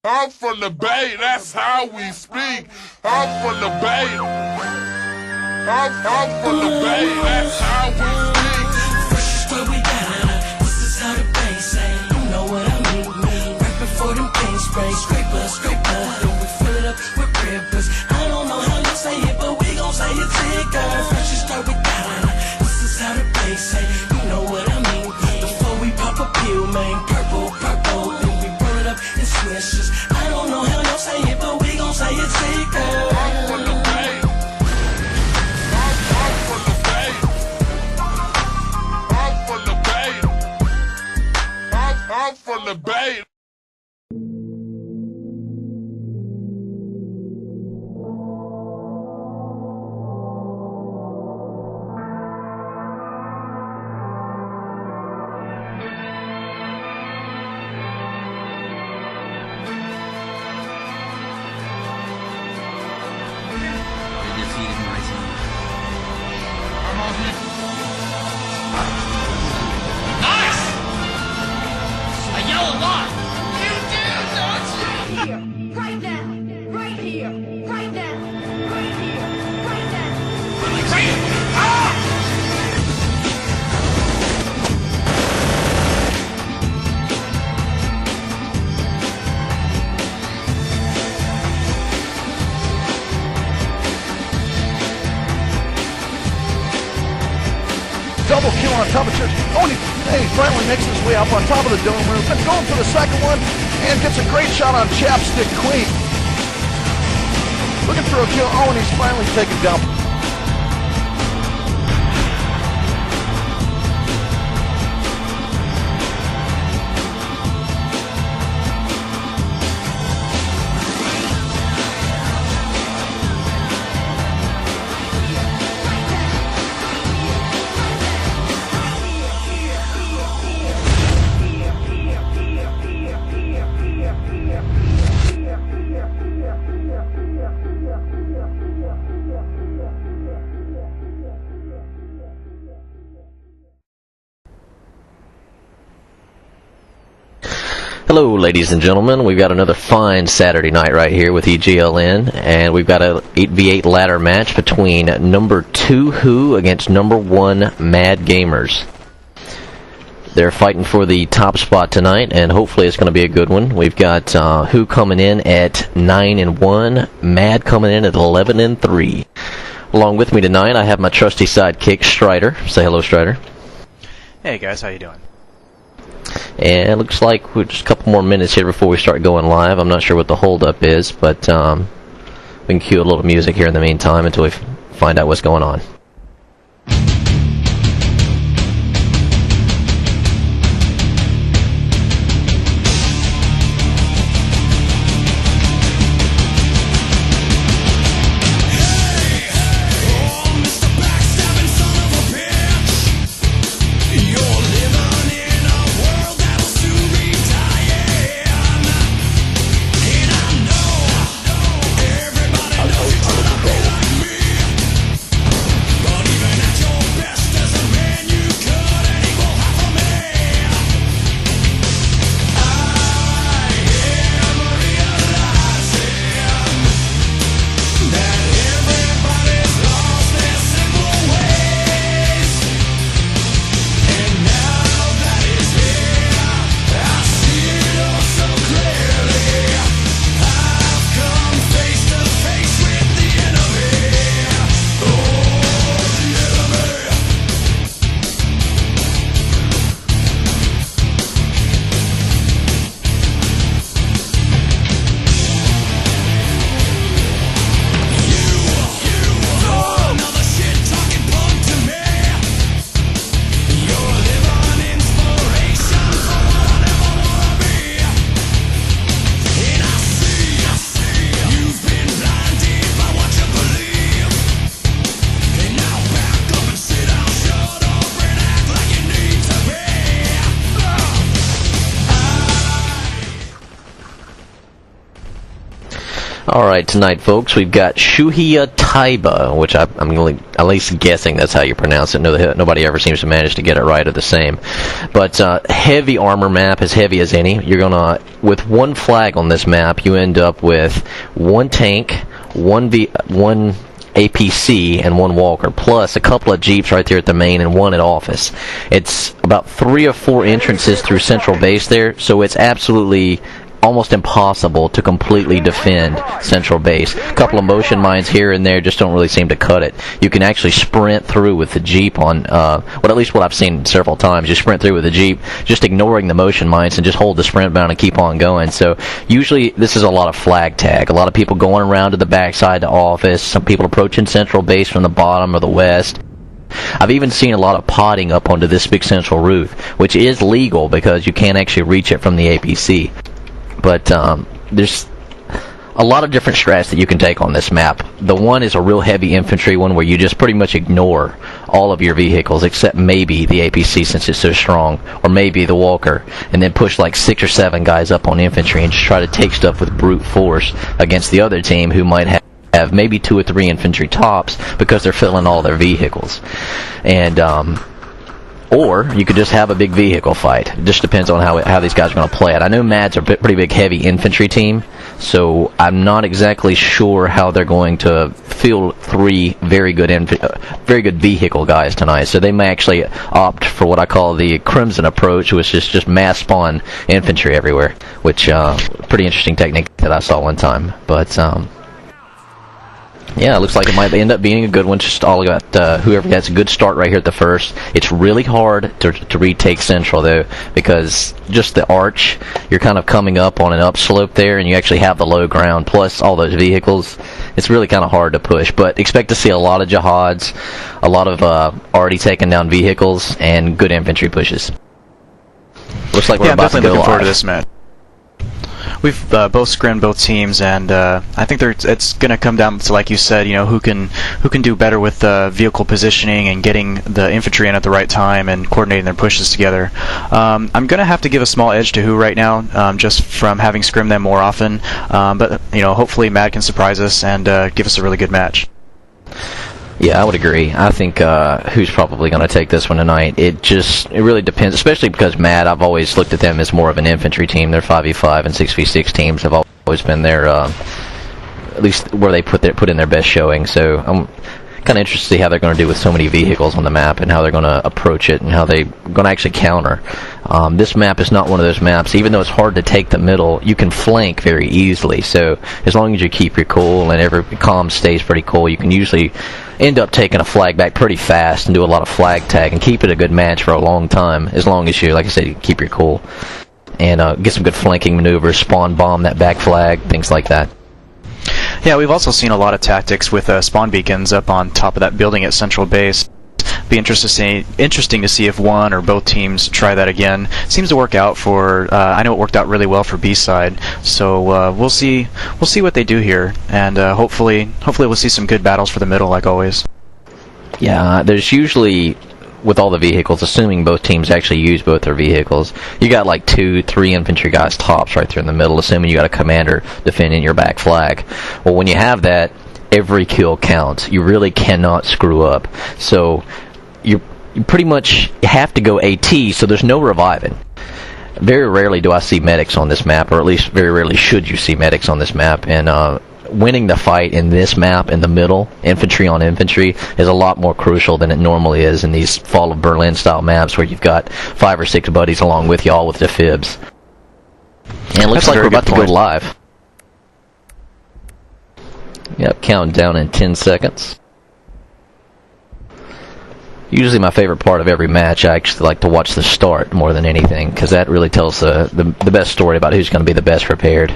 I'm from the Bay, that's how we speak. I'm from the Bay. I'm from the Bay, that's how we speak. Fresh is where we got. This is how the Bay say. You know what I mean? Right before them paint spray. Scraper, scraper. Then we fill it up with rippers. I don't know how you say it, but we gon' say it thicker. Fresh is where we got. This is how the Bay say. You know what I mean? Before we pop a pill, man. Purple, purple. Then we roll it up in swishes. I don't know how you say it, but we gon' say it thicker. I'm from the Bay. I'm from the Bay. I'm from the Bay. I'm from the Bay. Nice! I yell a lot. You do, don't you? Here, right now, right here, right now, right here, right now. I'm like, crazy. Ah! Double kill on top of Church. Hey, finally makes his way up on top of the dome roof and going for the second one and gets a great shot on Chapstick Queen. Looking for a kill. Oh, and he's finally taken down. Hello, ladies and gentlemen. We've got another fine Saturday night right here with EGLN, and we've got a 8v8 ladder match between number 2 Who against number 1 Mad Gamers. They're fighting for the top spot tonight, and hopefully it's going to be a good one. We've got Who coming in at 9-1, Mad coming in at 11-3. Along with me tonight, I have my trusty sidekick, Strider. Say hello, Strider. Hey guys, how you doing? And it looks like we're just a couple more minutes here before we start going live. I'm not sure what the holdup is, but we can cue a little music here in the meantime until we find out what's going on. All right, tonight, folks, we've got Shuhia Taiba, which I'm really, at least guessing that's how you pronounce it. Nobody ever seems to manage to get it right or the same. But heavy armor map, as heavy as any. You're gonna, with one flag on this map, you end up with one tank, one APC, and one walker, plus a couple of jeeps right there at the main and one at office. It's about 3 or 4 entrances through central base there, so it's absolutely almost impossible to completely defend central base. A couple of motion mines here and there just don't really seem to cut it. You can actually sprint through with the Jeep on, at least what I've seen several times, you sprint through with the Jeep, just ignoring the motion mines and just hold the sprint bound and keep on going. So usually this is a lot of flag tag. A lot of people going around to the backside to office, some people approaching central base from the bottom or the west. I've even seen a lot of potting up onto this big central roof, which is legal because you can't actually reach it from the APC. But there's a lot of different strats that you can take on this map. The one is a real heavy infantry one where you just pretty much ignore all of your vehicles except maybe the APC since it's so strong, or maybe the Walker, and then push like 6 or 7 guys up on infantry and just try to take stuff with brute force against the other team who might have maybe 2 or 3 infantry tops because they're filling all their vehicles. And or you could just have a big vehicle fight. It just depends on how these guys are going to play it. I know MAD's a pretty big heavy infantry team, so I'm not exactly sure how they're going to field 3 very good vehicle guys tonight. So they may actually opt for what I call the Crimson approach, which is just mass spawn infantry everywhere, which pretty interesting technique that I saw one time. But yeah, it looks like it might end up being a good one. Just all about whoever gets a good start right here at the first. It's really hard to retake Central, though, because just the arch, you're kind of coming up on an upslope there, and you actually have the low ground, plus all those vehicles. It's really kind of hard to push, but expect to see a lot of jihads, a lot of already taken down vehicles, and good infantry pushes. Looks like we're about to go live. Yeah, I'm definitely looking forward to this match. We've both scrimmed both teams, and I think it's going to come down to, like you said, who can do better with vehicle positioning and getting the infantry in at the right time and coordinating their pushes together. I'm going to have to give a small edge to Who right now, just from having scrimmed them more often. But hopefully MAD can surprise us and give us a really good match. Yeah, I would agree. I think Who's probably going to take this one tonight. It really depends, especially because MAD, I've always looked at them as more of an infantry team. Their 5v5 and 6v6 teams have always been their, at least where they put in their best showing. So I'm kind of interested to see how they're going to do with so many vehicles on the map and how they're going to approach it and how they're going to actually counter. This map is not one of those maps. Even though it's hard to take the middle, you can flank very easily. So as long as you keep your cool and every comm stays pretty cool, you can usually end up taking a flag back pretty fast and do a lot of flag tag and keep it a good match for a long time, as long as you, like I said, you keep your cool and get some good flanking maneuvers, spawn bomb that back flag, things like that. Yeah, we've also seen a lot of tactics with spawn beacons up on top of that building at Central Base. Be interesting to see if one or both teams try that again. Seems to work out for. I know it worked out really well for B side. So we'll see what they do here, and hopefully we'll see some good battles for the middle, like always. Yeah, there's usually, with all the vehicles, assuming both teams actually use both their vehicles, you got like 2-3 infantry guys tops right there in the middle, assuming you got a commander defending your back flag. Well, when you have that, every kill counts. You really cannot screw up. So you pretty much have to go AT, so there's no reviving. Very rarely do I see medics on this map, or at least very rarely should you see medics on this map, and winning the fight in this map in the middle, infantry on infantry, is a lot more crucial than it normally is in these Fall of Berlin style maps where you've got 5 or 6 buddies along with you all with the fibs. And it looks like we're about to go live. Yep, counting down in 10 seconds. Usually my favorite part of every match, I actually like to watch the start more than anything, because that really tells the best story about who's going to be the best prepared.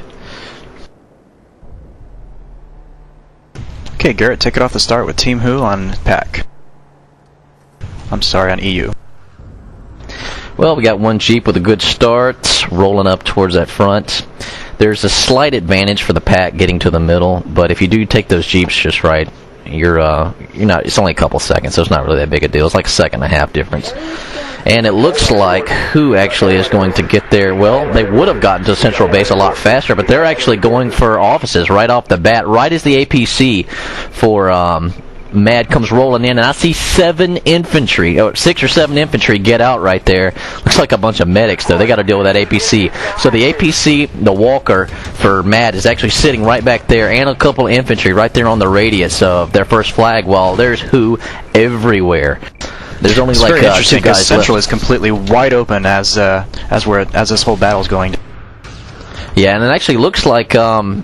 Okay, Garrett, take it off the start with Team Who on PAC. I'm sorry, on EU. Well, we got one Jeep with a good start, rolling up towards that front. There's a slight advantage for the pack getting to the middle, but if you do take those Jeeps just right, you're not. It's only a couple seconds, so it's not really that big a deal. It's like a 1.5 second difference. And it looks like who actually is going to get there. Well, they would have gotten to Central Base a lot faster, but they're actually going for offices right off the bat, right as the APC for MAD comes rolling in, and I see 6 or 7 infantry get out right there. Looks like a bunch of medics, though. They got to deal with that APC. So the APC, the Walker for MAD, is actually sitting right back there, and a couple of infantry right there on the radius of their first flag, while there's who everywhere. There's only like very interesting 2 guys left. Central is completely wide open as this whole battle's going. Yeah, and it actually looks like well,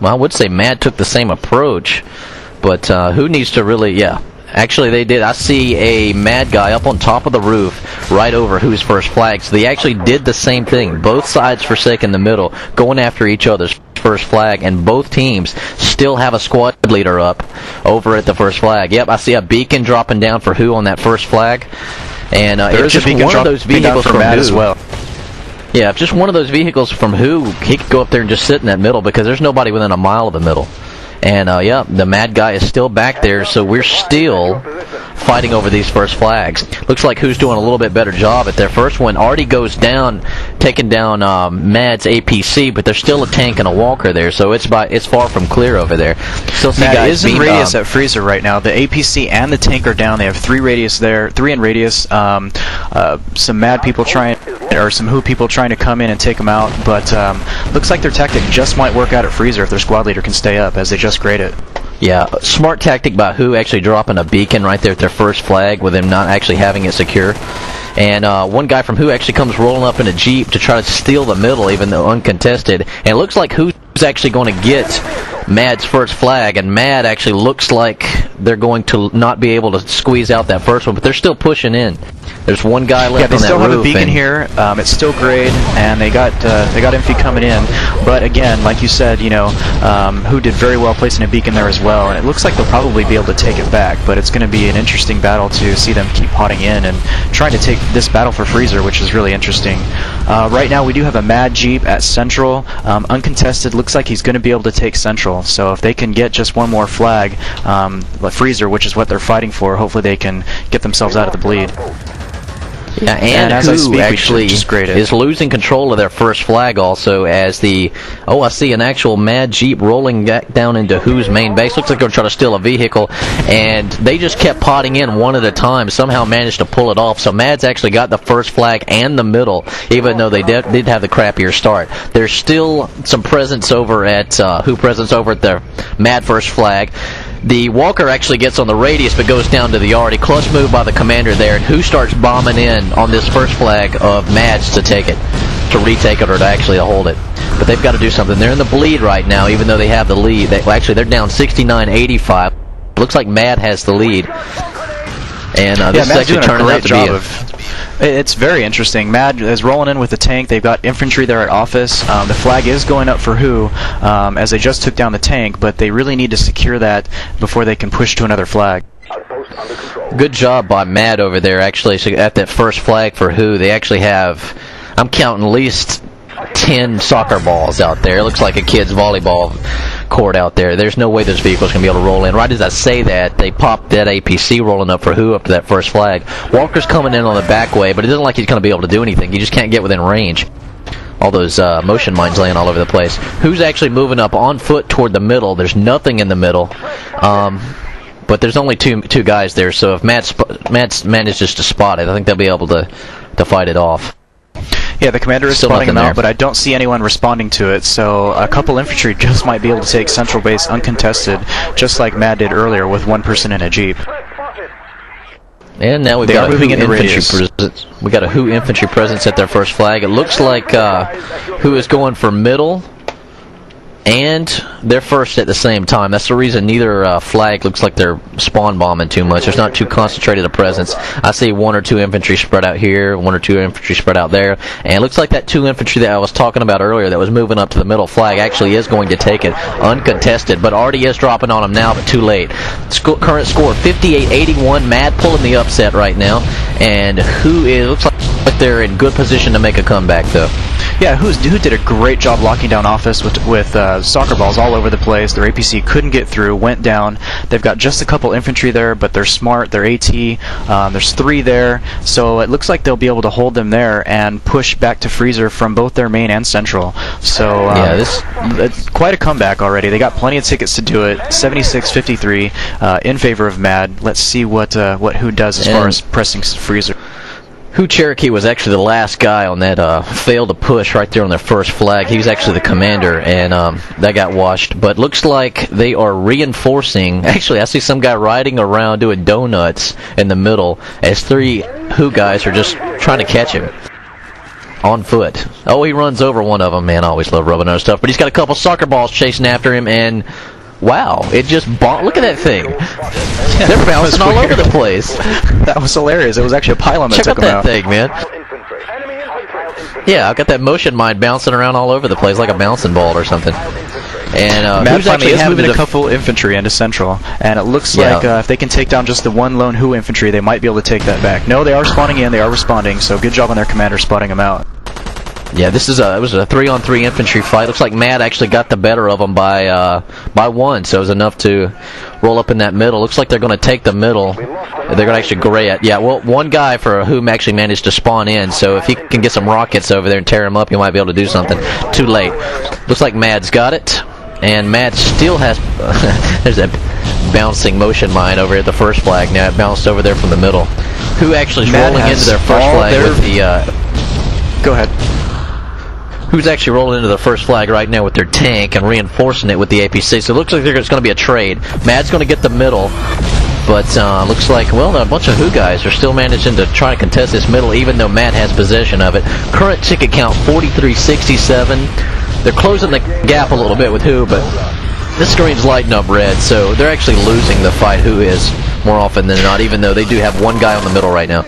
I would say MAD took the same approach. But who needs to really, yeah. Actually, they did. I see a MAD guy up on top of the roof right over who's first flag. So they actually did the same thing. Both sides forsaking the middle, going after each other's first flag, and both teams still have a squad leader up over at the first flag. Yep, I see a beacon dropping down for who on that first flag. And if just one of those vehicles from MAD who, as well. Yeah, if just one of those vehicles from who, he could go up there and just sit in that middle, because there's nobody within a mile of the middle. And, yeah, the MAD guy is still back there, so we're still fighting over these first flags. Looks like who's doing a little bit better job at their first one. Already goes down, taking down MAD's APC, but there's still a tank and a Walker there, so it's far from clear over there. Still see MAD guys is in radius at Freezer right now. The APC and the tank are down. They have 3 radius there, 3 in radius. Some MAD people or some who people trying to come in and take them out, but looks like their tactic just might work out at Freezer if their squad leader can stay up, as they just grade it. Yeah, smart tactic by who actually dropping a beacon right there at their first flag with them not actually having it secure. And one guy from who actually comes rolling up in a Jeep to try to steal the middle, even though uncontested. And it looks like who's actually going to get MAD's first flag, and MAD actually looks like they're going to not be able to squeeze out that first one, but they're still pushing in. There's one guy left on that roof. Yeah, they still have a beacon here. It's still grayed, and they got infantry coming in. But again, like you said, who did very well placing a beacon there as well, and it looks like they'll probably be able to take it back. But it's going to be an interesting battle to see them keep potting in and trying to take this battle for Freezer, which is really interesting. Right now, we do have a MAD Jeep at Central, uncontested. Looks like he's going to be able to take Central. So if they can get just one more flag, Freezer, which is what they're fighting for, hopefully they can get themselves out of the bleed. Yeah, and as I speak, actually is losing control of their first flag also, as I see an actual MAD Jeep rolling down into who's main base. Looks like they're trying to steal a vehicle, and they just kept potting in one at a time, somehow managed to pull it off. So MAD's actually got the first flag and the middle, even though they did have the crappier start. There's still some presence over at the MAD first flag. The Walker actually gets on the radius but goes down to the yard. A clutch move by the commander there, and who starts bombing in on this first flag of MAD's to take it, to retake it, or to actually hold it. But they've got to do something. They're in the bleed right now, even though they have the lead. They're down 69-85. Looks like MAD has the lead. And this is actually turning out to be it's very interesting. MAD is rolling in with the tank. They've got infantry there at office. The flag is going up for who, as they just took down the tank, but they really need to secure that before they can push to another flag. Good job by MAD over there, actually, so at that first flag for who. They actually have, I'm counting at least 10 soccer balls out there. It looks like a kid's volleyball court out there. There's no way those vehicles can be able to roll in. Right as I say that, they pop that APC rolling up for who up to that first flag. Walker's coming in on the back way, but it doesn't look like he's going to be able to do anything. He just can't get within range. All those motion mines laying all over the place. Who's actually moving up on foot toward the middle? There's nothing in the middle. But there's only two guys there, so if Matt manages to spot it, I think they'll be able to fight it off. Yeah, the commander is spotting them out, but I don't see anyone responding to it, so a couple infantry just might be able to take Central Base uncontested, just like MAD did earlier with one person in a Jeep. And now we've got a who infantry presence. We got a who infantry presence at their first flag. It looks like who is going for middle, and they're first at the same time. That's the reason neither flag looks like they're spawn bombing too much. There's not too concentrated a presence. I see one or two infantry spread out here, one or two infantry spread out there, and it looks like that 2 infantry that I was talking about earlier that was moving up to the middle flag actually is going to take it uncontested, but already is dropping on them now, but too late. Current score 58-81. MAD pulling the upset right now, and who is looks like they're in good position to make a comeback though. Yeah, who did a great job locking down Office with soccer balls all over the place. Their APC couldn't get through, went down. They've got just a couple infantry there, but they're smart. They're AT. There's 3 there, so it looks like they'll be able to hold them there and push back to Freezer from both their main and central. So yeah, it's quite a comeback already. They got plenty of tickets to do it. 76-53 in favor of MAD. Let's see what who does as far as pressing Freezer. Who Cherokee was actually the last guy on that failed to push right there on their first flag. He was actually the commander, and that got washed. But looks like they are reinforcing. Actually, I see some guy riding around doing donuts in the middle as 3 Who guys are just trying to catch him on foot. Oh, he runs over one of them. Man, I always love rubbing other stuff. But he's got a couple soccer balls chasing after him, and wow, it just look at that thing. They're bouncing all over the place. That was hilarious. It was actually a pylon that took them out. Check out that thing, man. Yeah, I've got that motion mine bouncing around all over the place like a bouncing ball or something. And MAD finally is moving a couple infantry into central, and it looks like if they can take down just the one lone Who infantry, they might be able to take that back. No, they are spawning in, they are responding, so good job on their commander spotting them out. Yeah, this is it was a 3-on-3 infantry fight. Looks like MAD actually got the better of them by 1, so it was enough to roll up in that middle. Looks like they're going to take the middle. They're going to actually gray it. Yeah, well, one guy for Who actually managed to spawn in, so if he can get some rockets over there and tear him up, he might be able to do something. Too late. Looks like MAD's got it, and MAD still has... there's a bouncing motion mine over at the first flag. Now it bounced over there from the middle. Who actually is rolling into their first flag with the... Go ahead. Who's actually rolling into the first flag right now with their tank and reinforcing it with the APC. So it looks like there's going to be a trade. MAD's going to get the middle, but looks like, well, a bunch of Who guys are still managing to try to contest this middle, even though MAD has possession of it. Current ticket count 43-67. They're closing the gap a little bit with Who, but this screen's lighting up red, so they're actually losing the fight. Who is more often than not, even though they do have one guy on the middle right now.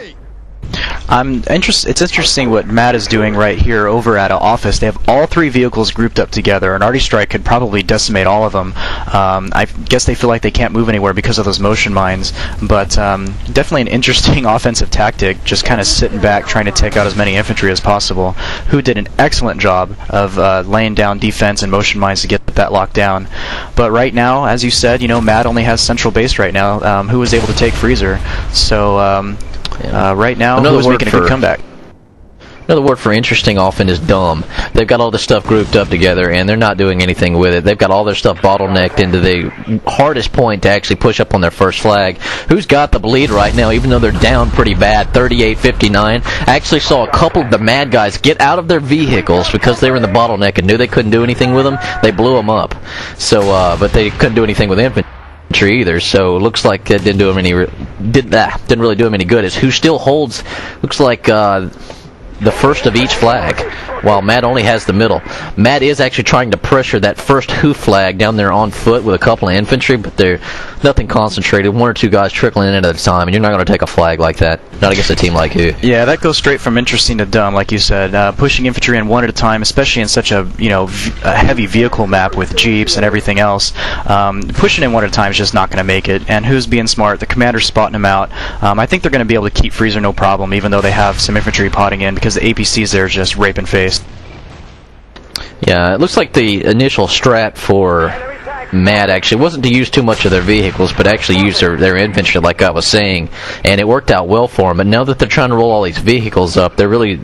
It's interesting what MAD is doing right here over at Office. They have all 3 vehicles grouped up together. An arty strike could probably decimate all of them. I guess they feel like they can't move anywhere because of those motion mines. But definitely an interesting offensive tactic, just kind of sitting back, trying to take out as many infantry as possible. Who did an excellent job of laying down defense and motion mines to get that locked down. But right now, as you said, MAD only has central base right now. Who was able to take Freezer. So... right now, Who's making a good comeback. Another word for interesting often is dumb. They've got all this stuff grouped up together, and they're not doing anything with it. They've got all their stuff bottlenecked into the hardest point to actually push up on their first flag. Who's got the bleed right now, even though they're down pretty bad, 38-59. I actually saw a couple of the MAD guys get out of their vehicles because they were in the bottleneck and knew they couldn't do anything with them. They blew them up. So, but they couldn't do anything with infantry either, so it looks like it didn't really do him any good. As Who still holds, looks like the first of each flag, while MAD only has the middle. MAD is actually trying to pressure that first Who flag down there on foot with a couple of infantry, but they're nothing concentrated. 1 or 2 guys trickling in at a time, and you're not going to take a flag like that, not against a team like Who. Yeah, that goes straight from interesting to dumb, like you said. Pushing infantry in 1 at a time, especially in such a a heavy vehicle map with jeeps and everything else. Pushing in 1 at a time is just not going to make it. And Who's being smart? The commander's spotting him out. I think they're going to be able to keep Freezer no problem, even though they have some infantry potting in, because the APCs there are just raping face. Yeah, it looks like the initial strat for MAD actually wasn't to use too much of their vehicles, but actually use their infantry, like I was saying, and it worked out well for them. But now that they're trying to roll all these vehicles up, they're really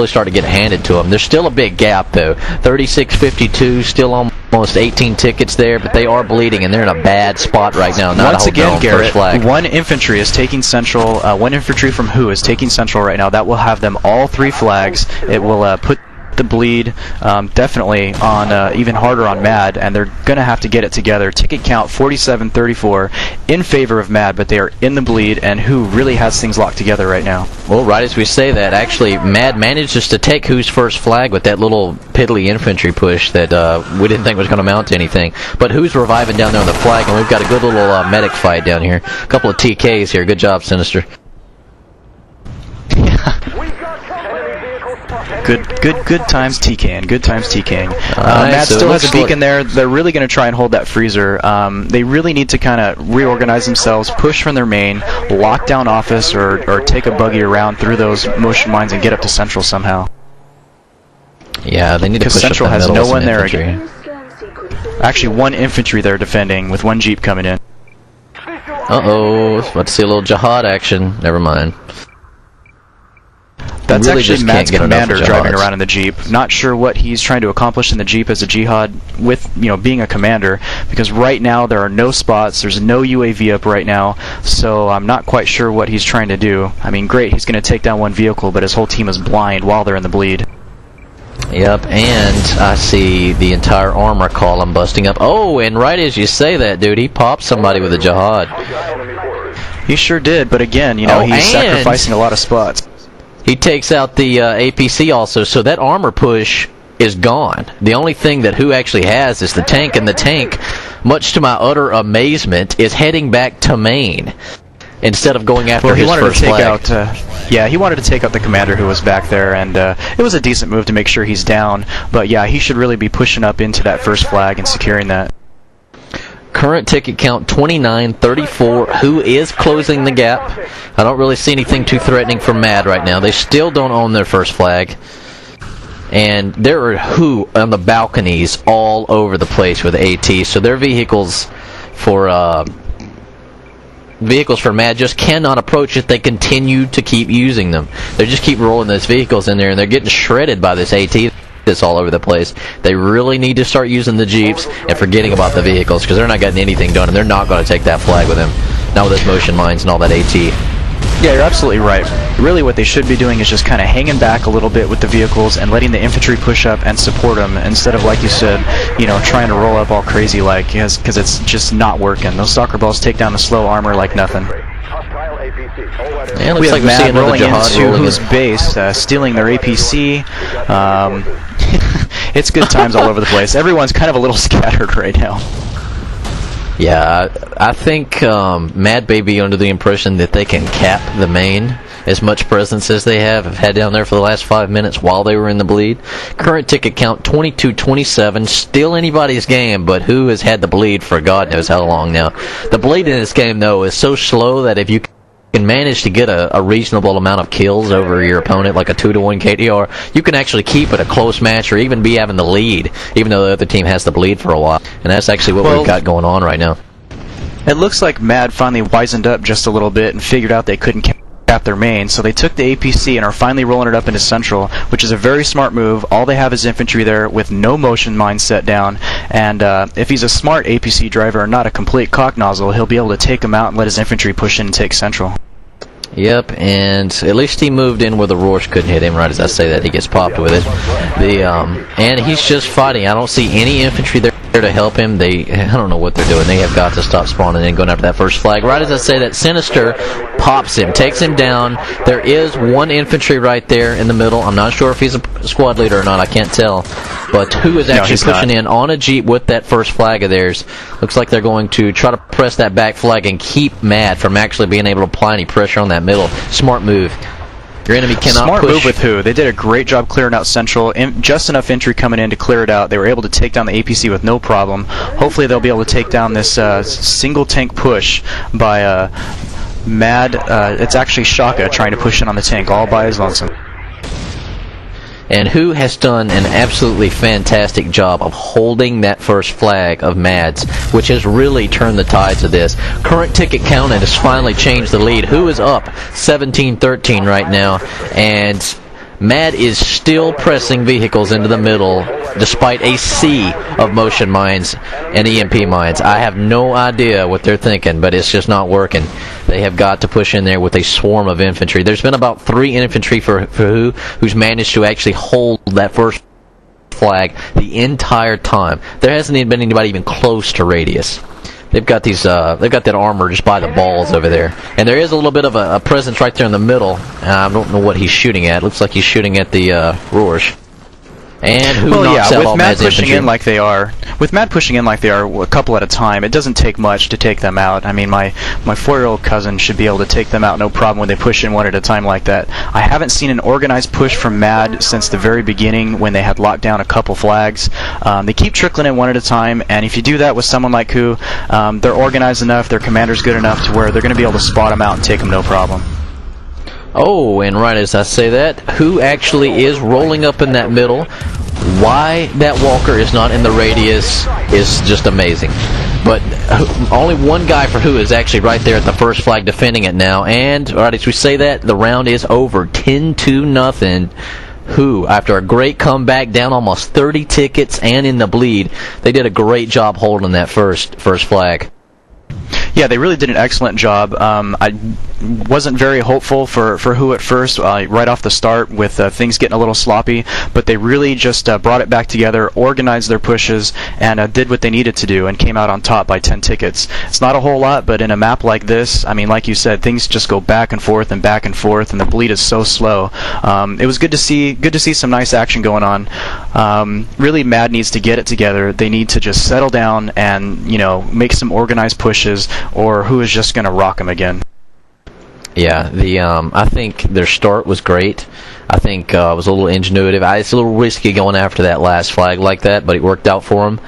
starting to get handed to them. There's still a big gap, though. 36-52, still almost 18 tickets there, but they are bleeding, and they're in a bad spot right now. Once again, Garrett, 1 infantry is taking central. 1 infantry from Who is taking central right now. That will have them all 3 flags. It will put the bleed definitely on even harder on MAD, and they're going to have to get it together. Ticket count 47-34 in favor of MAD, but they are in the bleed, and Who really has things locked together right now. Well, right as we say that, actually MAD manages to take Who's first flag with that little piddly infantry push that we didn't think was going to mount to anything. But Who's reviving down there on the flag, and we've got a good little medic fight down here. A couple of TKs here. Good job, Sinister. Good times TKing. Good times TKing. Right, MAD so still has a beacon there. They're really going to try and hold that Freezer. They really need to kind of reorganize themselves, push from their main, lock down Office, or take a buggy around through those motion mines and get up to central somehow. Yeah, they need to push Central up that has middle no one there infantry. again. Actually, one infantry there defending with one Jeep coming in. Uh-oh, about to see a little jihad action. Never mind. That's Really actually just Matt's can't get enough commander of driving jihads. around in the Jeep. Not sure what he's trying to accomplish in the Jeep as a jihad with, being a commander, because right now there are no spots, there's no UAV up right now, so I'm not quite sure what he's trying to do. I mean, great, he's going to take down one vehicle, but his whole team is blind while they're in the bleed. Yep, and I see the entire armor column busting up. Oh, and right as you say that, dude, he popped somebody with a jihad. He sure did, but again, he's sacrificing a lot of spots. He takes out the APC also, so that armor push is gone. The only thing that Who actually has is the tank, and the tank, much to my utter amazement, is heading back to main instead of going after his first flag. He wanted to take out the commander who was back there, and it was a decent move to make sure he's down. But yeah, he should really be pushing up into that first flag and securing that. Current ticket count 29-34. Who is closing the gap? I don't really see anything too threatening from MAD right now. They still don't own their first flag. And there are Who on the balconies all over the place with AT. So their vehicles for MAD just cannot approach it. They continue to keep using them. They just keep rolling those vehicles in there, and they're getting shredded by this AT. This all over the place. They really need to start using the Jeeps and forgetting about the vehicles, because they're not getting anything done, and they're not going to take that flag with them. Not with those motion mines and all that AT. Yeah, you're absolutely right. Really what they should be doing is just kind of hanging back a little bit with the vehicles and letting the infantry push up and support them, instead of, like you said, trying to roll up all crazy like, because it's just not working. Those soccer balls take down the slow armor like nothing. Yeah, We have MAD rolling into Who's Who's base, stealing their APC. It's good times all over the place. Everyone's kind of a little scattered right now. Yeah, I think MAD may be under the impression that they can cap the main. As much presence as they have had down there for the last 5 minutes while they were in the bleed. Current ticket count 22-27. Still anybody's game, but Who has had the bleed for God knows how long now. The bleed in this game, though, is so slow that if you can manage to get a reasonable amount of kills over your opponent, like a 2-to-1 KDR, you can actually keep it a close match or even be having the lead, even though the other team has the bleed for a while. And that's actually what we've got going on right now. It looks like MAD finally wisened up just a little bit and figured out they couldn't cap their main, so they took the APC and are finally rolling it up into Central, which is a very smart move. All they have is infantry there with no motion mines set down, and if he's a smart APC driver and not a complete cock nozzle, he'll be able to take them out and let his infantry push in and take Central. Yep, and at least he moved in where the Rorsch couldn't hit him. Right as I say that, he gets popped with it. And he's just fighting. I don't see any infantry there to help him. I don't know what they're doing. They have got to stop spawning in, going after that first flag. Right as I say that, Sinister pops him, takes him down. There is one infantry right there in the middle. I'm not sure if he's a squad leader or not. I can't tell. But Who is actually pushing in on a Jeep with that first flag of theirs. Looks like they're going to try to press that back flag and keep MAD from actually being able to apply any pressure on that middle. Smart move. Your enemy cannot Smart push. move with Who. They did a great job clearing out Central. Just enough infantry coming in to clear it out. They were able to take down the APC with no problem. Hopefully they'll be able to take down this single tank push by MAD. It's actually Shaka trying to push in on the tank all by his lonesome. And Who has done an absolutely fantastic job of holding that first flag of MAD's, which has really turned the tides of this. Current ticket count and has finally changed the lead. Who is up 17-13 right now, and MAD is still pressing vehicles into the middle despite a sea of motion mines and EMP mines. I have no idea what they're thinking, but it's just not working. They have got to push in there with a swarm of infantry. There's been about 3 infantry for who's managed to actually hold that first flag the entire time. There hasn't even been anybody even close to radius. They've got these. They've got that armor just by the balls over there, and there is a little bit of a presence right there in the middle. I don't know what he's shooting at. Looks like he's shooting at the Rorsch. And Who knocks out all MAD's infantry. With MAD pushing in like they are, a couple at a time, it doesn't take much to take them out. I mean, my 4-year-old cousin should be able to take them out no problem when they push in one at a time like that. I haven't seen an organized push from MAD since the very beginning when they had locked down a couple flags. They keep trickling in one at a time, and if you do that with someone like Who, they're organized enough, their commander's good enough to where they're going to be able to spot them out and take them no problem. Oh, and right as I say that, Who actually is rolling up in that middle Why that walker is not in the radius is just amazing. But only one guy for Who is actually right there at the first flag defending it now. And, alright, as we say that, the round is over. 10-0. Who, after a great comeback, down almost 30 tickets and in the bleed, they did a great job holding that first flag. Yeah, they really did an excellent job. I wasn't very hopeful for Who at first, right off the start, with things getting a little sloppy, but they really just brought it back together, organized their pushes, and did what they needed to do, and came out on top by 10 tickets. It's not a whole lot, but in a map like this, I mean, like you said, things just go back and forth, and the bleed is so slow. It was good to see some nice action going on. Really, MAD needs to get it together. They need to just settle down and, make some organized pushes, or Who is just going to rock them again. Yeah, I think their start was great. I think it was a little ingenuitive. It's a little risky going after that last flag like that, but it worked out for them.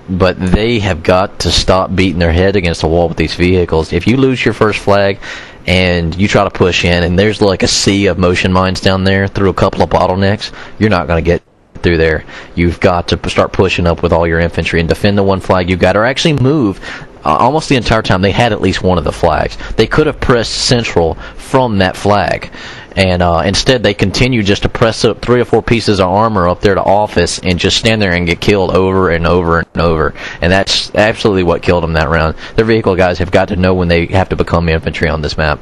But they have got to stop beating their head against the wall with these vehicles. If you lose your first flag and you try to push in, and there's like a sea of motion mines down there through a couple of bottlenecks, you're not going to get through there. You've got to start pushing up with all your infantry and defend the one flag you got, or actually move. Almost the entire time they had at least one of the flags. They could have pressed central from that flag, and instead they continue just to press up 3 or 4 pieces of armor up there to office and just stand there and get killed over and over and over. And that's absolutely what killed them that round. Their vehicle guys have got to know when they have to become infantry on this map.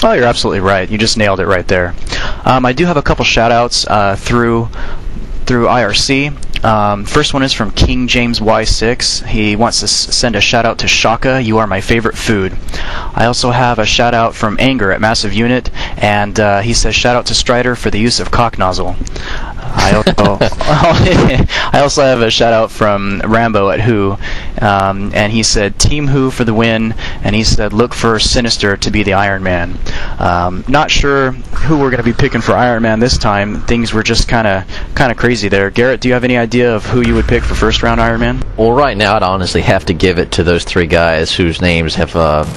Oh, you're absolutely right. You just nailed it right there. I do have a couple shout-outs through IRC. First one is from King James Y6. He wants to send a shout out to Shaka. You are my favorite food. I also have a shout out from Anger at Massive Unit, and he says shout out to Strider for the use of cock nozzle. I also have a shout out from Rambo at Who, and he said Team Who for the win, and he said look for Sinister to be the Iron Man. Not sure who we're going to be picking for Iron Man this time. Things were just kind of crazy there. Garrett, do you have any idea of who you would pick for first round Iron Man? Well, right now I'd honestly have to give it to those 3 guys whose names have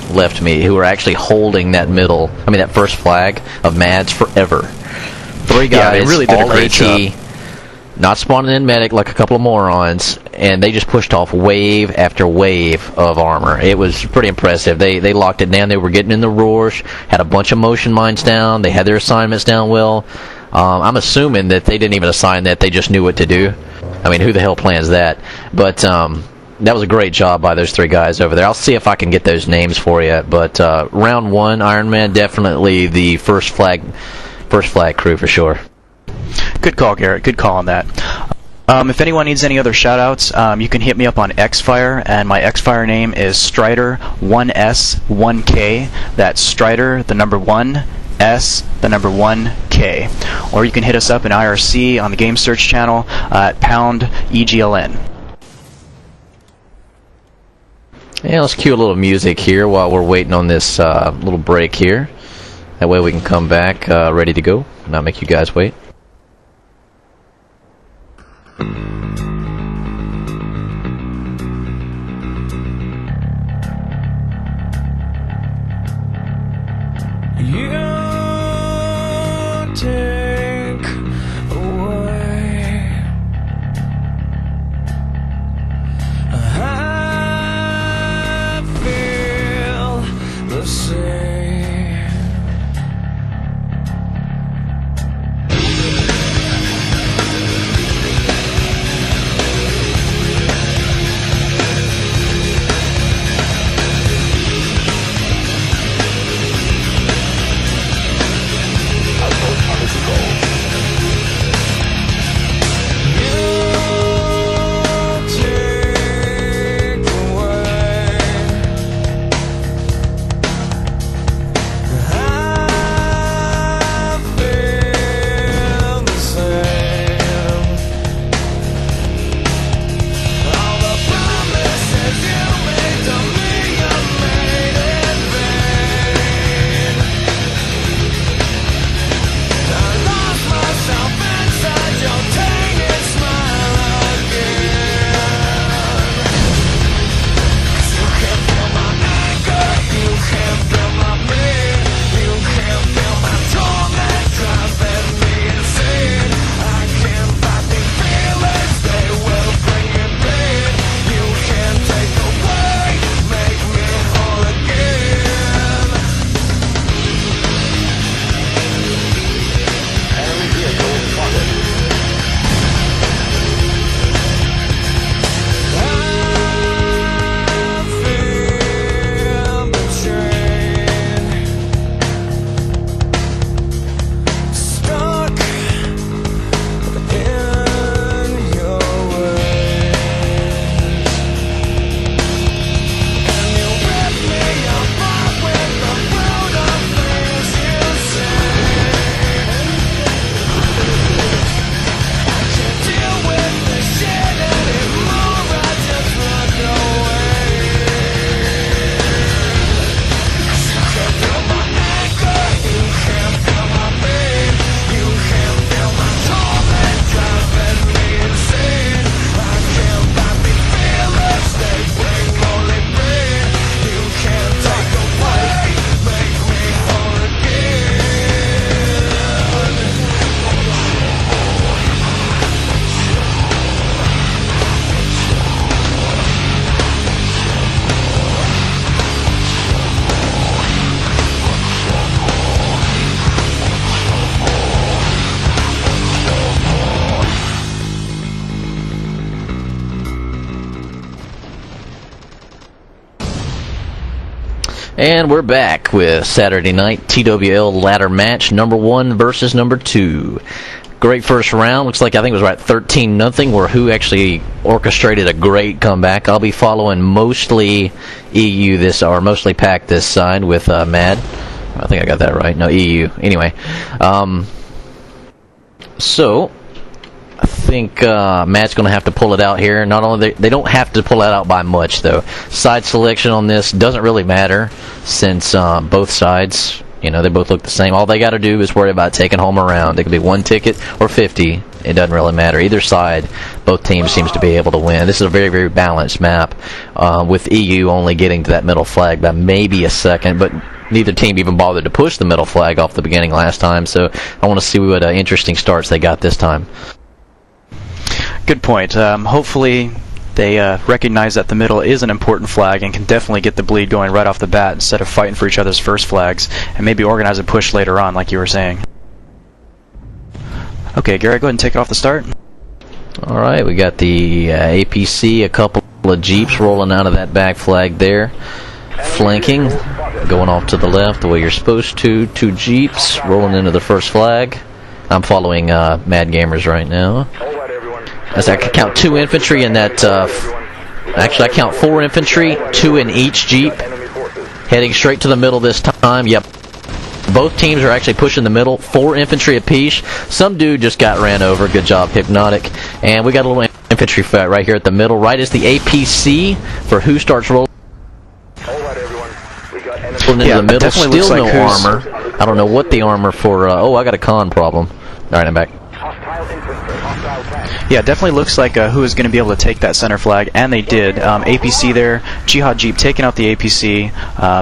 left me, who are actually holding that first flag of MAD's forever. 3 guys, yeah, they really did all a great AT, job. Not spawning in medic like a couple of morons, and they just pushed off wave after wave of armor. It was pretty impressive. They locked it down. They were getting in the roars, had a bunch of motion mines down. They had their assignments down well. I'm assuming that they didn't even assign that. They just knew what to do. I mean, who the hell plans that? But that was a great job by those 3 guys over there. I'll see if I can get those names for you. But round 1, Iron Man, definitely the first flag crew for sure. Good call, Garrett. Good call on that. If anyone needs any other shout-outs, you can hit me up on Xfire, and my Xfire name is Strider 1S 1K. That's Strider, the number 1, S, the number 1K. Or you can hit us up in IRC on the Game Search channel at pound EGLN. Yeah, let's cue a little music here while we're waiting on this little break here. That way we can come back ready to go, not make you guys wait. You take away. I feel the same. And we're back with Saturday night TWL ladder match, number 1 versus number 2. Great first round. Looks like I think it was right 13-0, where Who actually orchestrated a great comeback. I'll be following mostly EU mostly Pack this side with MAD. I think I got that right. No, EU. Anyway, so I think Matt's going to have to pull it out here. Not only they don't have to pull it out by much though. Side selection on this doesn't really matter since both sides, they both look the same. All they got to do is worry about taking home a round. It could be 1 ticket or 50. It doesn't really matter. Either side, both teams seems to be able to win. This is a very, very balanced map, with EU only getting to that middle flag by maybe a second, but neither team even bothered to push the middle flag off the beginning last time, so I want to see what interesting starts they got this time. Good point. Hopefully they recognize that the middle is an important flag and can definitely get the bleed going right off the bat instead of fighting for each other's first flags, and maybe organize a push later on like you were saying. Okay, Garrett, go ahead and take off the start. Alright, we got the APC, a couple of Jeeps rolling out of that back flag there. Flanking, going off to the left the way you're supposed to. 2 Jeeps rolling into the first flag. I'm following Mad Gamers right now. As I count 2 infantry in that, actually I count 4 infantry, 2 in each Jeep, heading straight to the middle this time. Yep, both teams are actually pushing the middle, 4 infantry apiece. Some dude just got ran over. Good job, Hypnotic. And we got a little infantry fight right here at the middle, right as the APC for Who starts rolling into the middle. Still no armor. I don't know what the armor for. I got a con problem. Alright, I'm back. Yeah, definitely looks like Who is going to be able to take that center flag, and they did. APC there, Jihad Jeep taking out the APC.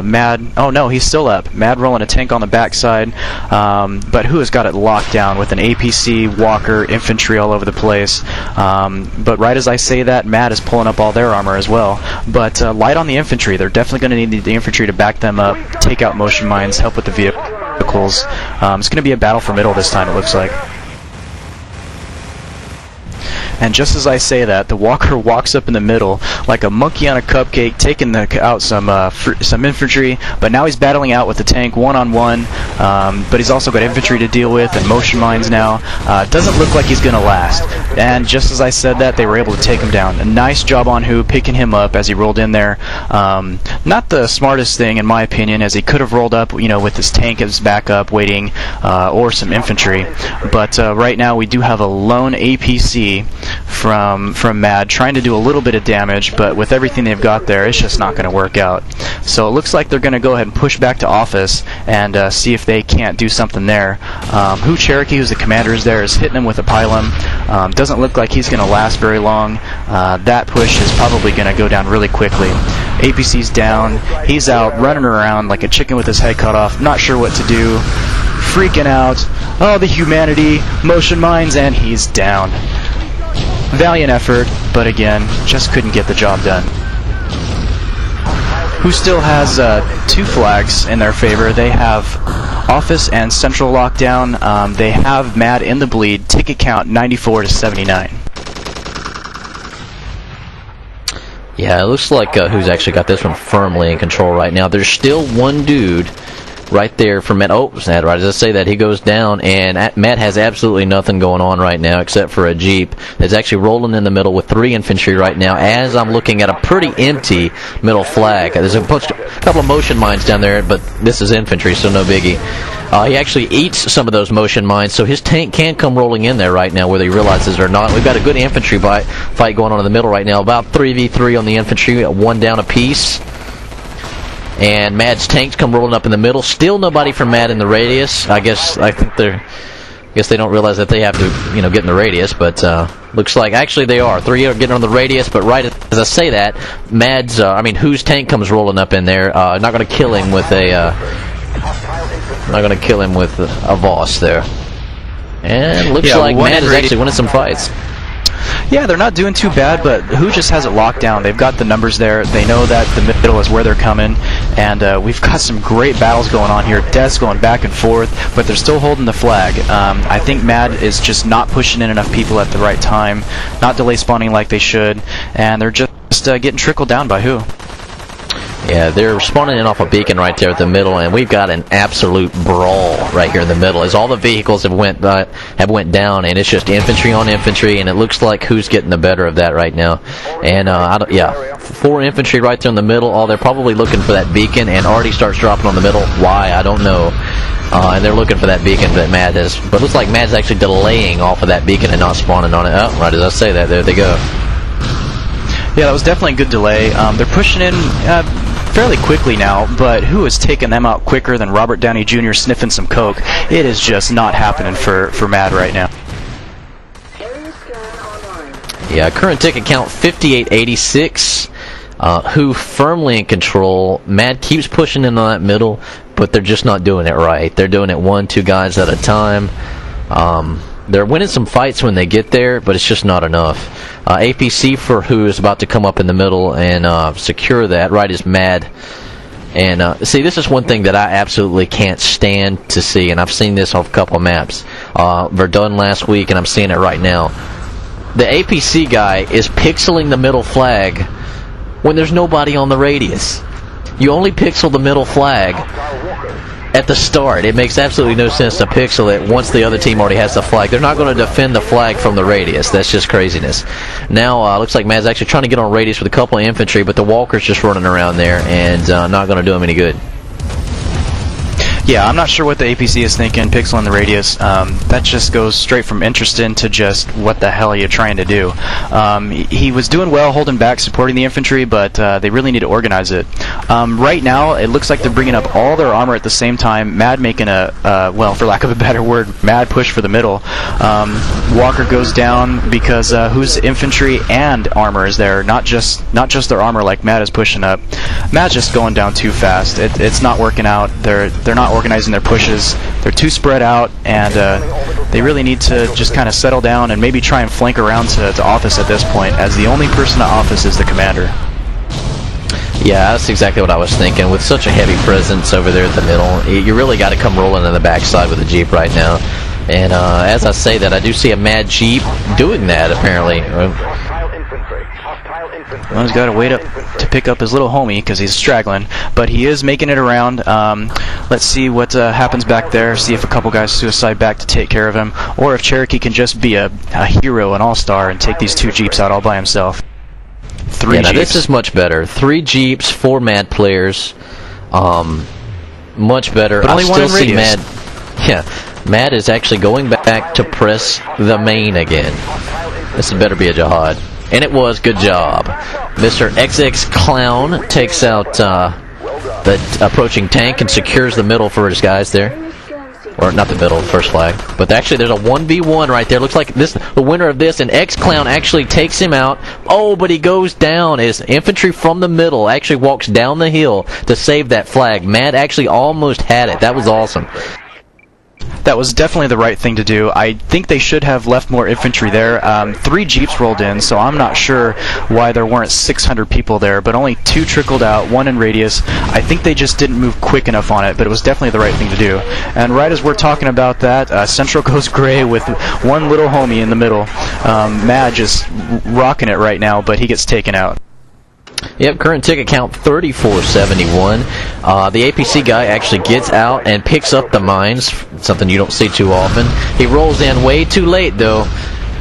Mad, oh no, he's still up. Mad rolling a tank on the backside, but Who has got it locked down with an APC, Walker, infantry all over the place. But right as I say that, Mad is pulling up all their armor as well. But light on the infantry. They're definitely going to need the infantry to back them up, take out motion mines, help with the vehicles. It's going to be a battle for middle this time, it looks like. And just as I say that, the Walker walks up in the middle like a monkey on a cupcake, taking out some infantry. But now he's battling out with the tank one-on-one. But he's also got infantry to deal with and motion mines now. Doesn't look like he's going to last. And just as I said that, they were able to take him down. A nice job on Who, picking him up as he rolled in there. Not the smartest thing, in my opinion, as he could have rolled up, with his tank as backup, waiting, or some infantry. But right now we do have a lone APC from Mad trying to do a little bit of damage, but with everything they've got there, it's just not going to work out. So it looks like they're going to go ahead and push back to office and see if they can't do something there. Who Cherokee, who's the commander, is there, is hitting him with a pylon. Doesn't look like he's going to last very long. That push is probably going to go down really quickly. APC's down. He's out running around like a chicken with his head cut off, not sure what to do, freaking out. Oh, the humanity, motion mines, and he's down. Valiant effort, but again, just couldn't get the job done. Who still has 2 flags in their favor. They have office and central lockdown. They have Mad in the bleed. Ticket count 94 to 79. Yeah, it looks like Who's actually got this one firmly in control right now. There's still 1 dude right there for Matt. Oh, right as I say that, he goes down, and Matt has absolutely nothing going on right now except for a Jeep that's actually rolling in the middle with 3 infantry right now as I'm looking at a pretty empty middle flag. There's a couple of motion mines down there, but this is infantry, so no biggie. He actually eats some of those motion mines, so his tank can come rolling in there right now, whether he realizes it or not. We've got a good infantry fight going on in the middle right now, about 3v3 on the infantry, 1 down apiece. And Mad's tanks come rolling up in the middle. Still nobody from Mad in the radius. I guess they don't realize that they have to, get in the radius. But looks like actually they are. 3 are getting on the radius. But right as I say that, Who's tank comes rolling up in there. Not going to kill him with a Voss there. And looks like Mad is actually winning some fights. Yeah, they're not doing too bad, but Who just has it locked down. They've got the numbers there. They know that the middle is where they're coming, and we've got some great battles going on here. Deaths going back and forth, but they're still holding the flag. I think Mad is just not pushing in enough people at the right time, not delay spawning like they should, and they're just getting trickled down by Who. Yeah, they're spawning in off a beacon right there at the middle, and we've got an absolute brawl right here in the middle as all the vehicles have went down, and it's just infantry on infantry, and it looks like who's getting the better of that right now. And yeah, 4 infantry right there in the middle. Oh, they're probably looking for that beacon, and already starts dropping on the middle. Why? I don't know. And they're looking for that beacon that Mad has, but it looks like Mad's actually delaying off of that beacon and not spawning on it. Oh, right as I say that, there they go. Yeah, that was definitely a good delay. They're pushing in fairly quickly now, but who has taken them out quicker than Robert Downey Jr. sniffing some coke? It is just not happening for Mad right now. Yeah, current ticket count 5886. Who firmly in control. Mad keeps pushing in on that middle, but they're just not doing it right. They're doing it 1-2 guys at a time. They're winning some fights when they get there, but it's just not enough. APC for Who is about to come up in the middle and secure that. Right is Mad. And see, this is one thing that I absolutely can't stand to see, and I've seen this off a couple of maps. Verdun last week, and I'm seeing it right now. The APC guy is pixeling the middle flag when there's nobody on the radius. You only pixel the middle flag at the start. It makes absolutely no sense to pixel it once the other team already has the flag. They're not going to defend the flag from the radius. That's just craziness. Now, looks like Mad's actually trying to get on radius with a couple of infantry, but the Walker's just running around there and not going to do him any good. Yeah, I'm not sure what the APC is thinking, pixeling the radius. That just goes straight from interested to just what the hell are you trying to do. He was doing well holding back, supporting the infantry, but they really need to organize it. Right now, it looks like they're bringing up all their armor at the same time. Mad making a, well, for lack of a better word, Mad push for the middle. Walker goes down because Who's infantry and armor is there, not just their armor like Mad is pushing up. Mad's just going down too fast. It's not working out. They're not organizing their pushes. They're too spread out, and they really need to just kind of settle down and maybe try and flank around to Office at this point, as the only person at Office is the commander. Yeah, that's exactly what I was thinking. With such a heavy presence over there at the middle, you really got to come rolling in the backside with the Jeep right now. And as I say that, I do see a Mad Jeep doing that, apparently. Well, he's got to wait up to pick up his little homie because he's straggling, but he is making it around. Let's see what happens back there, see if a couple guys suicide back to take care of him, or if Cherokee can just be a hero, an all-star, and take these 2 Jeeps out all by himself. 3 Jeeps. Now this is much better. 3 Jeeps, 4 Mad players. Much better. But only one in radius. Mad. Yeah, Mad is actually going back to press the main again. This better be a jihad. And it was. Good job. Mr. XX Clown takes out the approaching tank and secures the middle for his guys there. Or not the middle, first flag. But actually there's a 1v1 right there. Looks like this, the winner of this, and X Clown actually takes him out. Oh, but he goes down as infantry from the middle actually walks down the hill to save that flag. Mad actually almost had it. That was awesome. That was definitely the right thing to do. I think they should have left more infantry there. 3 Jeeps rolled in, so I'm not sure why there weren't 600 people there, but only 2 trickled out, 1 in radius. I think they just didn't move quick enough on it, but it was definitely the right thing to do. And right as we're talking about that, Central goes gray with 1 little homie in the middle. Mad just rocking it right now, but he gets taken out. Yep, current ticket count 3471. The APC guy actually gets out and picks up the mines, something you don't see too often. He rolls in way too late, though.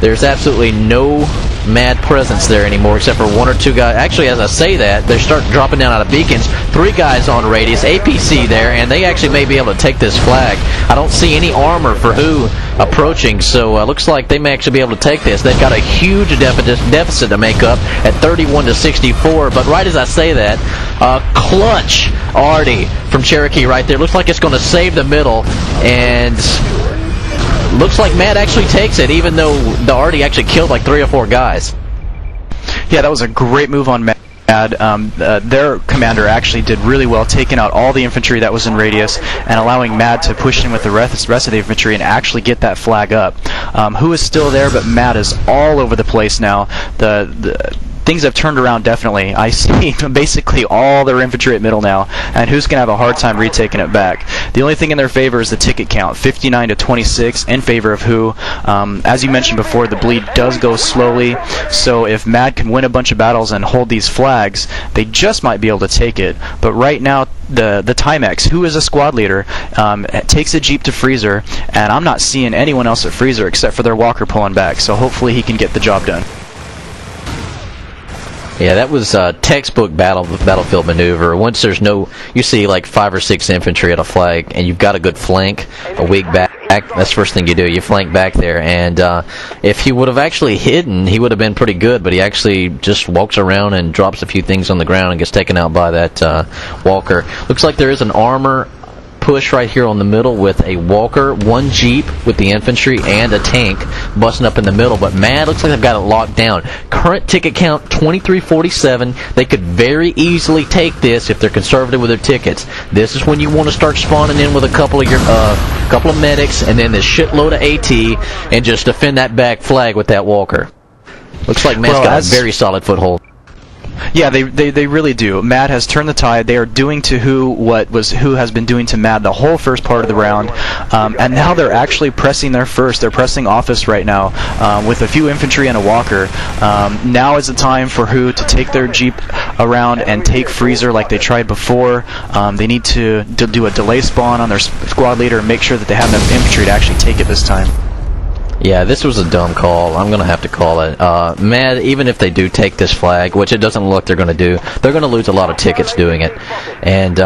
There's absolutely no Mad presence there anymore, except for 1 or 2 guys. Actually, as I say that, they start dropping down out of beacons. 3 guys on radius, APC there, and they actually may be able to take this flag. I don't see any armor for Who approaching, so looks like they may actually be able to take this. They've got a huge deficit to make up at 31-64, but right as I say that, clutch Artie from Cherokee right there. Looks like it's going to save the middle, and looks like Mad actually takes it, even though the Artie actually killed like 3 or 4 guys. Yeah, that was a great move on Mad. Their commander actually did really well, taking out all the infantry that was in radius and allowing Mad to push in with the rest of the infantry and actually get that flag up. Who is still there, but Mad is all over the place now. things have turned around definitely. I see basically all their infantry at middle now, and who's going to have a hard time retaking it back. The only thing in their favor is the ticket count, 59 to 26 in favor of who. As you mentioned before, the bleed does go slowly, so if MAD can win a bunch of battles and hold these flags, they just might be able to take it. But right now, the Timex, who is a squad leader, takes a Jeep to Freezer, and I'm not seeing anyone else at Freezer except for their walker pulling back, so hopefully he can get the job done. Yeah, that was textbook battlefield maneuver. Once there's you see like 5 or 6 infantry at a flag, and you've got a good flank, a weak back. That's the first thing you do. You flank back there, and if he would have actually hidden, he would have been pretty good. But he actually just walks around and drops a few things on the ground and gets taken out by that walker. Looks like there is an armor push right here on the middle with a walker, 1 Jeep with the infantry, and a tank busting up in the middle. But MAD looks like they've got it locked down. Current ticket count 2347. They could very easily take this if they're conservative with their tickets. This is when you want to start spawning in with a couple of medics and then this shitload of AT and just defend that back flag with that walker. Looks like MAD's got a very solid foothold. Yeah, they really do. MAD has turned the tide. They are doing to who has been doing to MAD the whole first part of the round, and now they're actually pressing their first. They're pressing office right now with a few infantry and a walker. Now is the time for who to take their Jeep around and take Freezer like they tried before. They need to do a delay spawn on their squad leader and make sure that they have enough infantry to actually take it this time. Yeah, this was a dumb call. I'm going to have to call it. MAD, even if they do take this flag, which it doesn't look they're going to do, they're going to lose a lot of tickets doing it. And,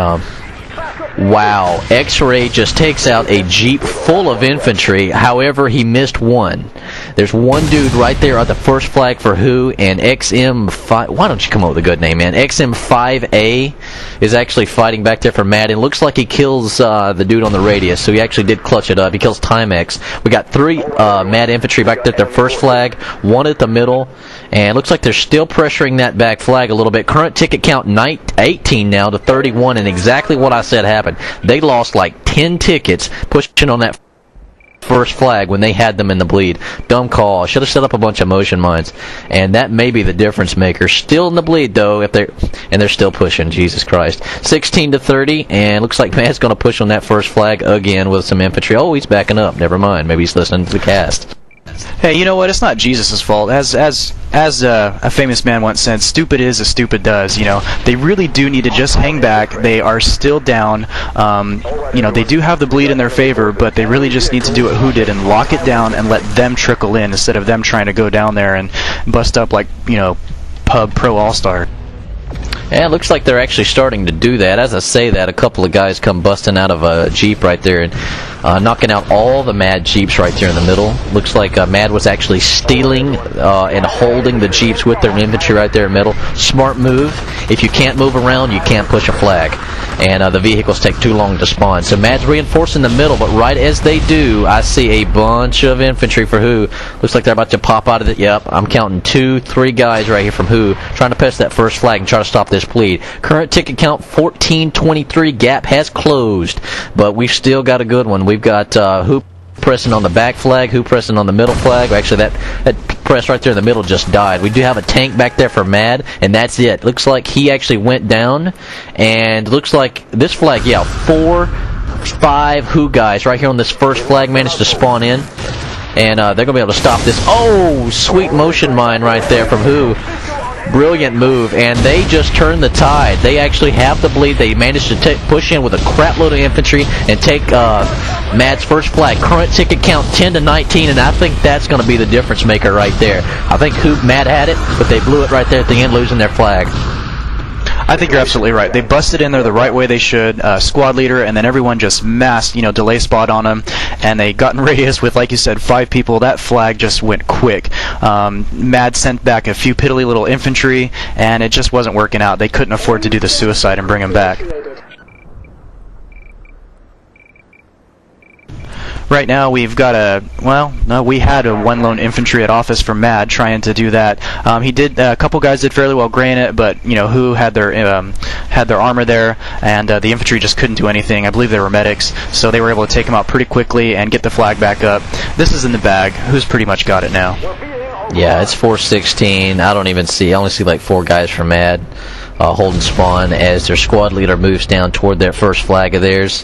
wow, X-Ray just takes out a Jeep full of infantry. However, he missed one. There's one dude right there at the first flag for who, and XM5... Why don't you come up with a good name, man? XM5A is actually fighting back there for MAD, and looks like he kills the dude on the radius, so he actually did clutch it up. He kills Timex. We got 3 MAD infantry back there at their first flag, 1 at the middle, and looks like they're still pressuring that back flag a little bit. Current ticket count 18 now to 31, and exactly what I said happened. They lost like 10 tickets pushing on that first flag when they had them in the bleed. Dumb call. Should have set up a bunch of motion mines, and that may be the difference maker. Still in the bleed though, they're still pushing. Jesus Christ. 16 to 30, and looks like Matt's going to push on that first flag again with some infantry. Oh, he's backing up. Never mind. Maybe he's listening to the cast. Hey, you know what? It's not Jesus' fault. As a famous man once said, "Stupid is as stupid does." You know, they really do need to just hang back. They are still down. You know, they do have the bleed in their favor, but they really just need to do what Who did and lock it down and let them trickle in instead of them trying to go down there and bust up like, you know, Pub Pro All-Star. Yeah, it looks like they're actually starting to do that. As I say that, a couple of guys come busting out of a Jeep right there and knocking out all the MAD Jeeps right there in the middle. Looks like MAD was actually stealing and holding the Jeeps with their infantry right there in the middle. Smart move. If you can't move around, you can't push a flag. And the vehicles take too long to spawn. So MAD's reinforcing the middle, but right as they do, I see a bunch of infantry for Who. Looks like they're about to pop out of it. Yep, I'm counting 2, 3 guys right here from Who, trying to pass that first flag and try to stop this bleed. Current ticket count 1423. Gap has closed, but we've still got a good one. We've got Who pressing on the back flag, Who pressing on the middle flag. Actually, that press right there in the middle just died. We do have a tank back there for MAD, and that's it. Looks like he actually went down, and looks like this flag, yeah, 4, 5 Who guys right here on this first flag managed to spawn in, and they're going to be able to stop this. Oh, sweet motion mine right there from Who. Brilliant move, and they just turned the tide. They actually have the bleed. They managed to push in with a crap load of infantry and take MAD's first flag. Current ticket count 10 to 19, and I think that's going to be the difference maker right there. I think MAD had it, but they blew it right there at the end, losing their flag. I think you're absolutely right. They busted in there the right way they should. Squad leader, and then everyone just massed, delay spot on them, and they got in radius with, like you said, 5 people. That flag just went quick. MAD sent back a few piddly little infantry, and it just wasn't working out. They couldn't afford to do the suicide and bring them back. Right now we've got we had a 1 lone infantry at office for MAD trying to do that. A couple guys did fairly well graying it, but Who had their armor there, and the infantry just couldn't do anything. I believe they were medics, so they were able to take them out pretty quickly and get the flag back up. This is in the bag. Who's pretty much got it now. Yeah, it's 4:16. I don't even see. I only see like 4 guys from MAD holding spawn as their squad leader moves down toward their first flag of theirs,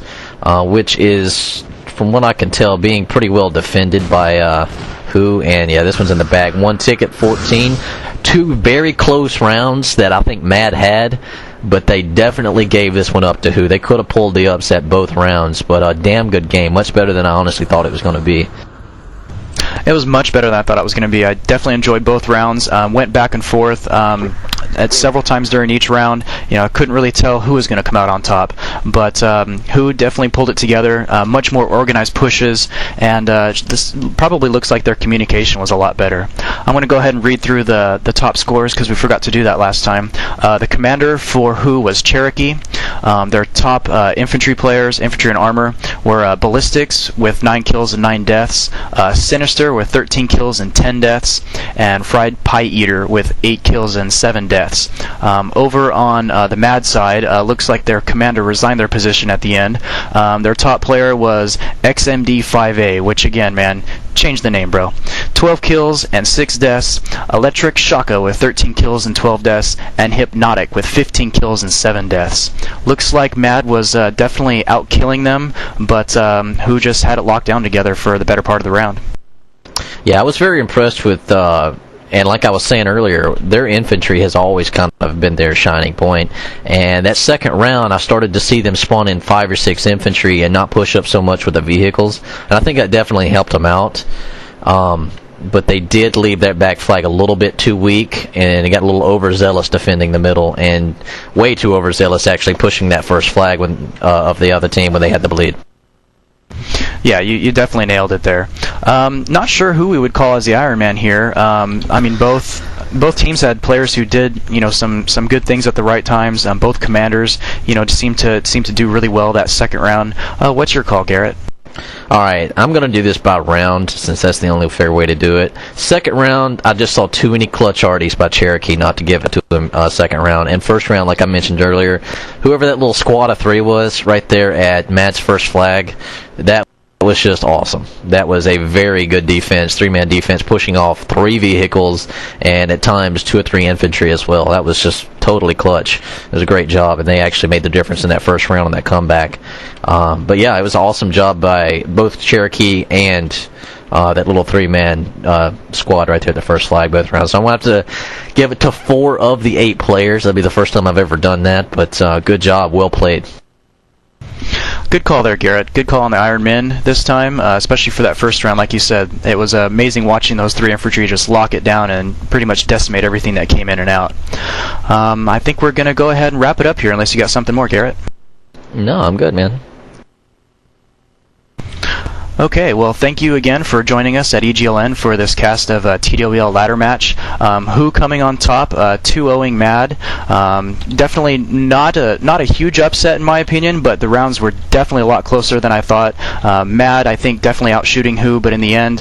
which is, from what I can tell, being pretty well defended by Who. And yeah, this one's in the bag. 1 ticket, 14. 2 very close rounds that I think MAD had, but they definitely gave this one up to Who. They could have pulled the upset both rounds, but a damn good game. Much better than I honestly thought it was going to be. It was much better than I thought it was going to be. I definitely enjoyed both rounds. Went back and forth at several times during each round. I couldn't really tell who was going to come out on top, but Who definitely pulled it together. Much more organized pushes, and this probably looks like their communication was a lot better. I'm going to go ahead and read through the top scores because we forgot to do that last time. The commander for Who was Cherokee. Their top infantry players, infantry and armor, were Ballistics with 9 kills and 9 deaths, Sinister with 13 kills and 10 deaths, and Fried Pie Eater with 8 kills and 7 deaths. Over on the MAD side, looks like their commander resigned their position at the end. Their top player was XMD5A, which again, man, change the name, bro. 12 kills and 6 deaths. Electric Shaka with 13 kills and 12 deaths, and Hypnotic with 15 kills and 7 deaths. Looks like MAD was definitely out-killing them, but Who just had it locked down together for the better part of the round. Yeah, I was very impressed with, and like I was saying earlier, their infantry has always kind of been their shining point. And that second round, I started to see them spawn in 5 or 6 infantry and not push up so much with the vehicles. And I think that definitely helped them out. But they did leave that back flag a little bit too weak, and it got a little overzealous defending the middle, and way too overzealous actually pushing that first flag of the other team when they had the bleed. Yeah, you definitely nailed it there. Not sure who we would call as the Iron Man here. I mean, both teams had players who did some good things at the right times. Both commanders seem to do really well that second round. What's your call, Garrett? All right, I'm going to do this by round since that's the only fair way to do it. Second round, I just saw too many clutch arties by Cherokee not to give it to them second round. And first round, like I mentioned earlier, whoever that little squad of 3 was right there at MAD's first flag, that was just awesome. That was a very good defense, 3-man defense, pushing off 3 vehicles and at times 2 or 3 infantry as well. That was just totally clutch. It was a great job, and they actually made the difference in that first round on that comeback. But yeah, it was an awesome job by both Cherokee and that little 3-man squad right there at the first flag both rounds. So I'm going to have to give it to 4 of the 8 players. That'll be the first time I've ever done that, but good job, well played. Good call there, Garrett. Good call on the Iron Men this time, especially for that first round. Like you said, it was amazing watching those 3 infantry just lock it down and pretty much decimate everything that came in and out. I think we're going to go ahead and wrap it up here unless you got something more, Garrett. No, I'm good, man. Okay, well, thank you again for joining us at EGLN for this cast of TWL ladder match. Who coming on top, 2-0ing MAD. Definitely not a huge upset in my opinion, but the rounds were definitely a lot closer than I thought. MAD, I think, definitely outshooting Who, but in the end,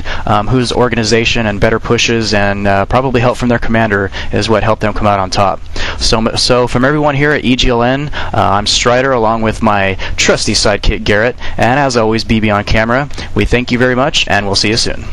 Who's organization and better pushes and probably help from their commander is what helped them come out on top. So from everyone here at EGLN, I'm Strider along with my trusty sidekick Garrett, and as always, BB on camera. We thank you very much, and we'll see you soon.